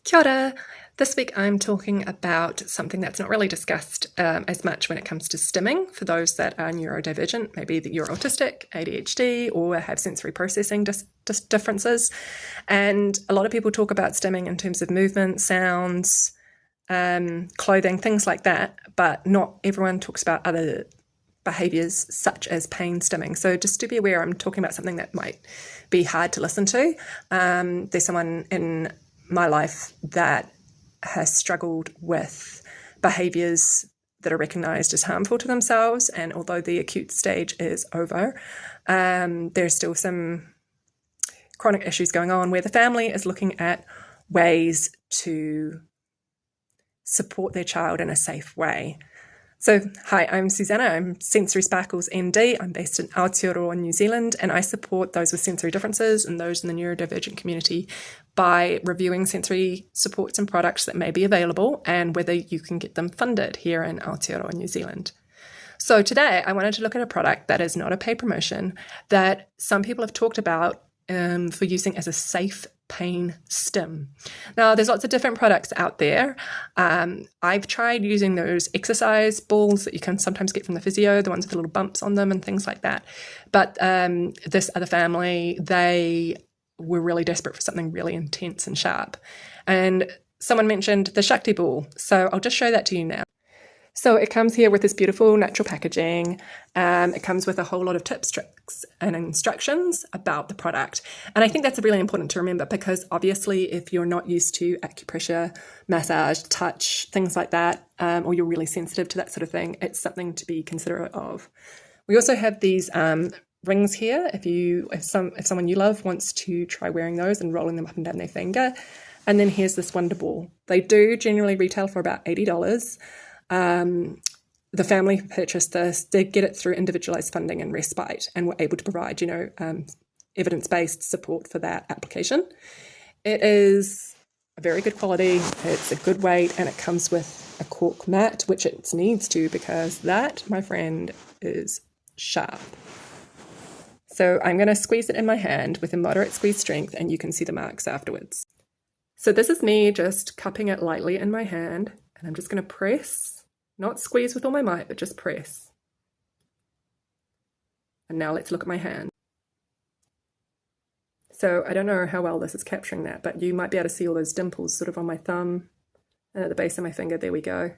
Kia ora. This week I'm talking about something that's not really discussed as much when it comes to stimming for those that are neurodivergent, maybe that you're autistic, ADHD, or have sensory processing differences. And a lot of people talk about stimming in terms of movement, sounds, clothing, things like that, but not everyone talks about other behaviours such as pain stimming. So just to be aware, I'm talking about something that might be hard to listen to. There's someone in my life that has struggled with behaviours that are recognised as harmful to themselves, and although the acute stage is over, there's still some chronic issues going on where the family is looking at ways to support their child in a safe way. So, hi, I'm Susanna, I'm Sensory Sparkles ND, I'm based in Aotearoa, New Zealand, and I support those with sensory differences and those in the neurodivergent community by reviewing sensory supports and products that may be available and whether you can get them funded here in Aotearoa, New Zealand. So today I wanted to look at a product that is not a paid promotion that some people have talked about for using as a safe pain stim. Now, there's lots of different products out there. I've tried using those exercise balls that you can sometimes get from the physio, the ones with the little bumps on them and things like that. But this other family, they were really desperate for something really intense and sharp. And someone mentioned the Shakti ball. So I'll just show that to you now. So it comes here with this beautiful natural packaging. It comes with a whole lot of tips, tricks, and instructions about the product. And I think that's really important to remember because obviously if you're not used to acupressure, massage, touch, things like that, or you're really sensitive to that sort of thing, it's something to be considerate of. We also have these rings here if someone you love wants to try wearing those and rolling them up and down their finger. And then here's this Wonderball. They do generally retail for about $80. The family who purchased this, they get it through individualised funding and respite and were able to provide, evidence-based support for that application. It is a very good quality, it's a good weight, and it comes with a cork mat, which it needs to because that, my friend, is sharp. So I'm going to squeeze it in my hand with a moderate squeeze strength and you can see the marks afterwards. So this is me just cupping it lightly in my hand and I'm just going to press. Not squeeze with all my might, but just press. And now let's look at my hand. So I don't know how well this is capturing that, but you might be able to see all those dimples sort of on my thumb and at the base of my finger. There we go.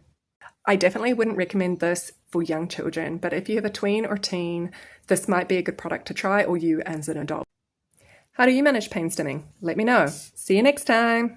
I definitely wouldn't recommend this for young children, but if you have a tween or teen, this might be a good product to try, or you as an adult. How do you manage pain stimming? Let me know. See you next time.